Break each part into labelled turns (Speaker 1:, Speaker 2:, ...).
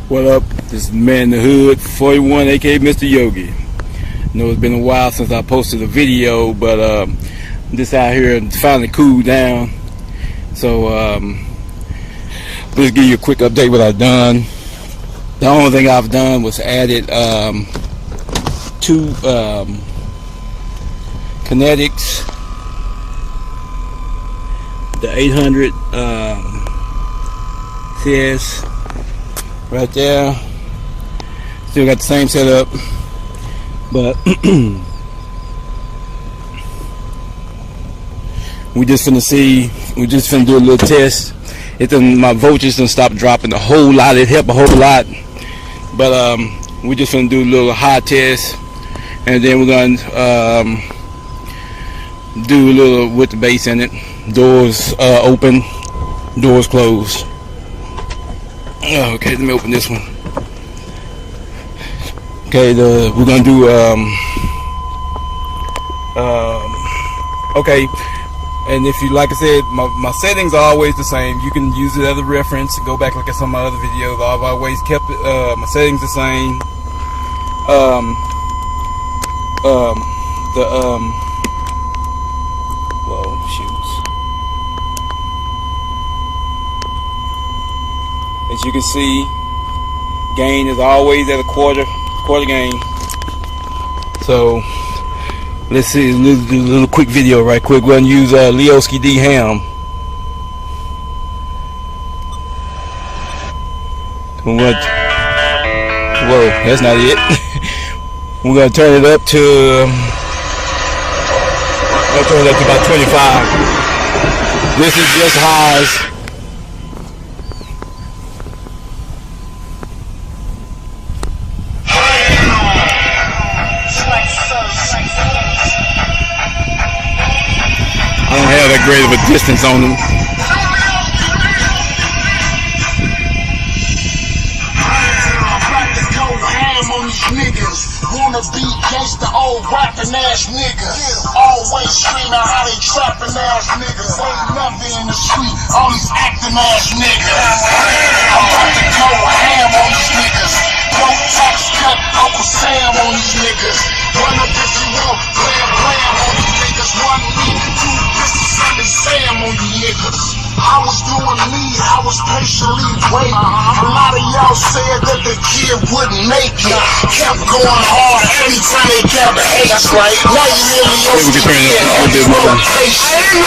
Speaker 1: What up? This is Man in the Hood 41, aka Mr. Yogi. I know it's been a while since I posted a video, but I'm just out here and finally cooled down. So let's give you a quick update what I've done. The only thing I've done was added two kinetics, the 800 CS right there. Still got the same setup, but we just finna do a little test. My voltage done stop dropping a whole lot. It helped a whole lot, but we just finna do a little high test, and then we're gonna do a little with the bass in it. Doors open, doors closed. Okay, let me open this one. Okay, we're gonna do okay. And if you, like I said, my settings are always the same. You can use it as a reference. Go back and look at some of my other videos. I've always kept my settings the same. Whoa, shoes. As you can see, gain is always at a quarter gain. So let's see, let's do a little quick video right quick. We're gonna use Leoski D Ham. Whoa, that's not it. We're gonna turn it up to about 25. This is just highs. I don't have that great of a distance on them.
Speaker 2: Wanna be gangsta, old rapping ass niggas. Always screaming how they trapping ass niggas. Ain't nothing in the street, all these acting ass niggas. I'm about to go ham on these niggas. No tax cut, Uncle Sam on these niggas. Run up if you want, blam on these niggas. One me, two bitches, Sunday Sam on you niggas. I was doing me, I was patiently waiting. A lot of y'all said that the kid wouldn't make it. Kept going hard every time they kept hate. That's right. Now you really on the kid. No patience.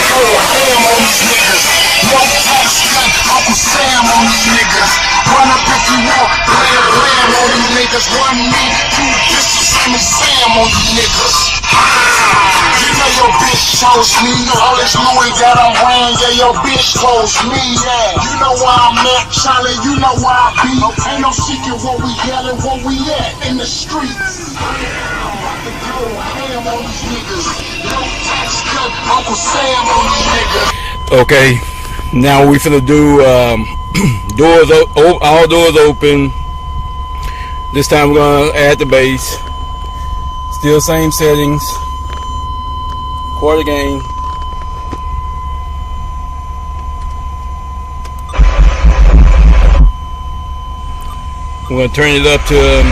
Speaker 2: Go ham on these niggas. No tax cut, Uncle Sam on these niggas. Run up if you want, blam on these niggas. One me, two bitches, Sunday Sam on these niggas. You know your bitch chose me. All this Louis that I'm wearing, yeah, your bitch chose me. Yeah, you know where I'm at, Charlie. You know where I be. Ain't no secret where we yelling, where we at in the streets. I'm about to go ham on these niggas. No tax cut, Uncle Sam on these niggas.
Speaker 1: Okay, now we finna do all doors open. This time we're gonna add the bass. Still same settings. Quarter gain. We're gonna turn it up to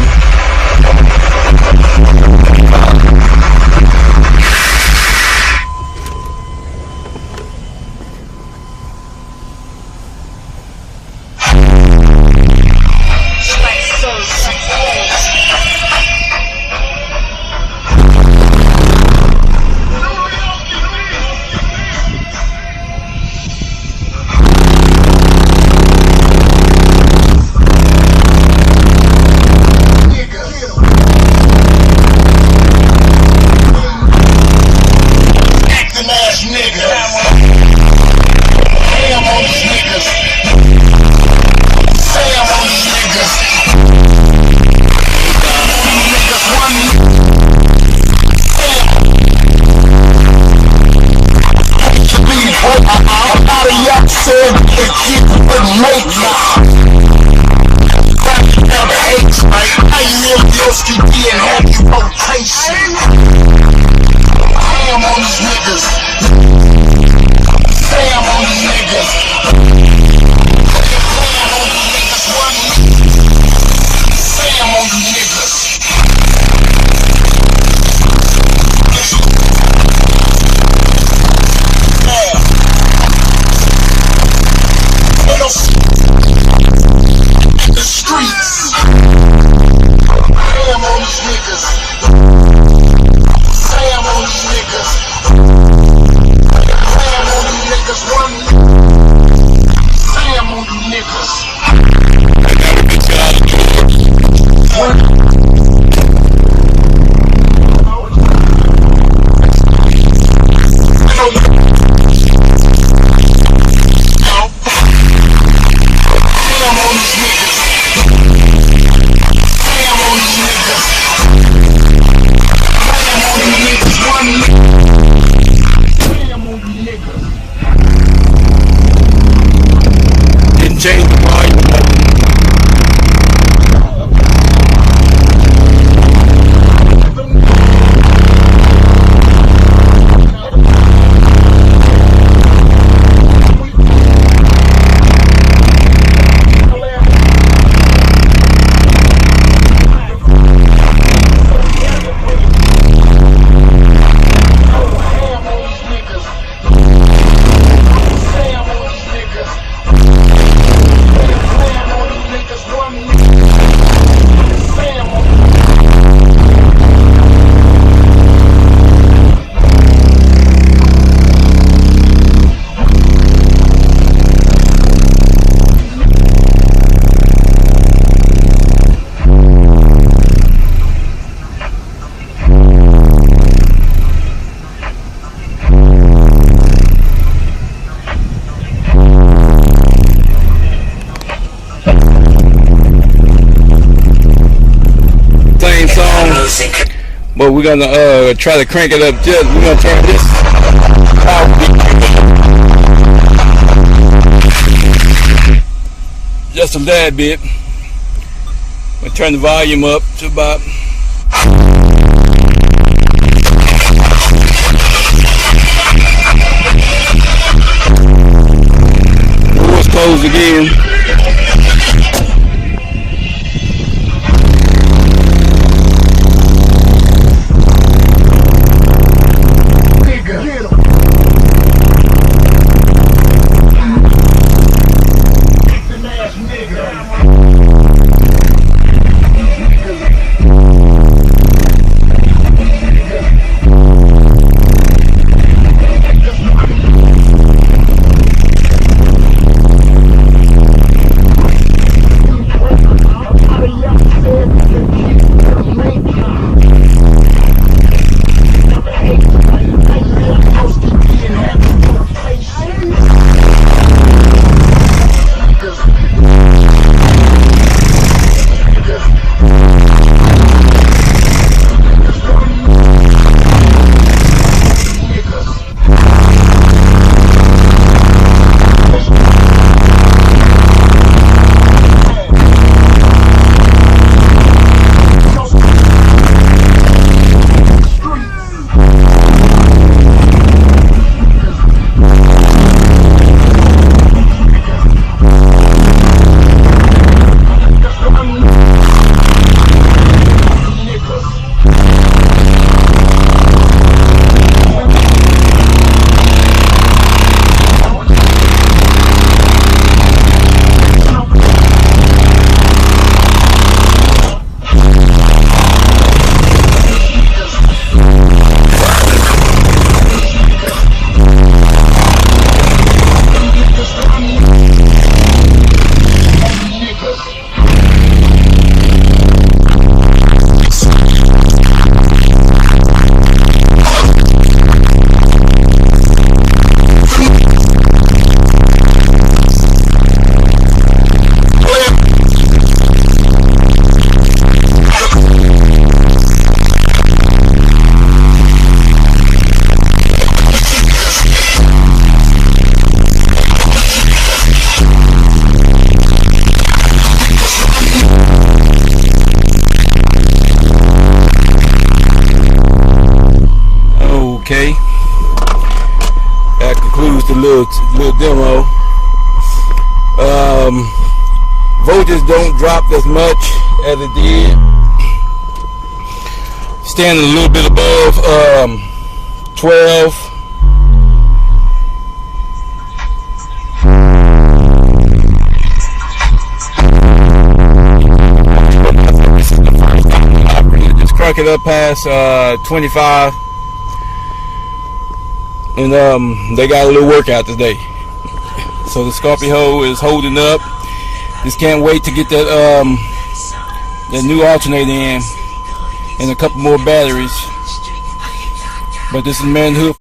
Speaker 1: but we're gonna try to crank it up. We're gonna turn this power just a tad bit. We'll turn the volume up to about doors closed again. Okay, that concludes the little demo. Voltage don't drop as much as it did. Standing a little bit above 12. Just crank it up past 25. And they got a little workout today. So the Scorpihoe is holding up. Just can't wait to get that new alternator in and a couple more batteries. But this is manhood.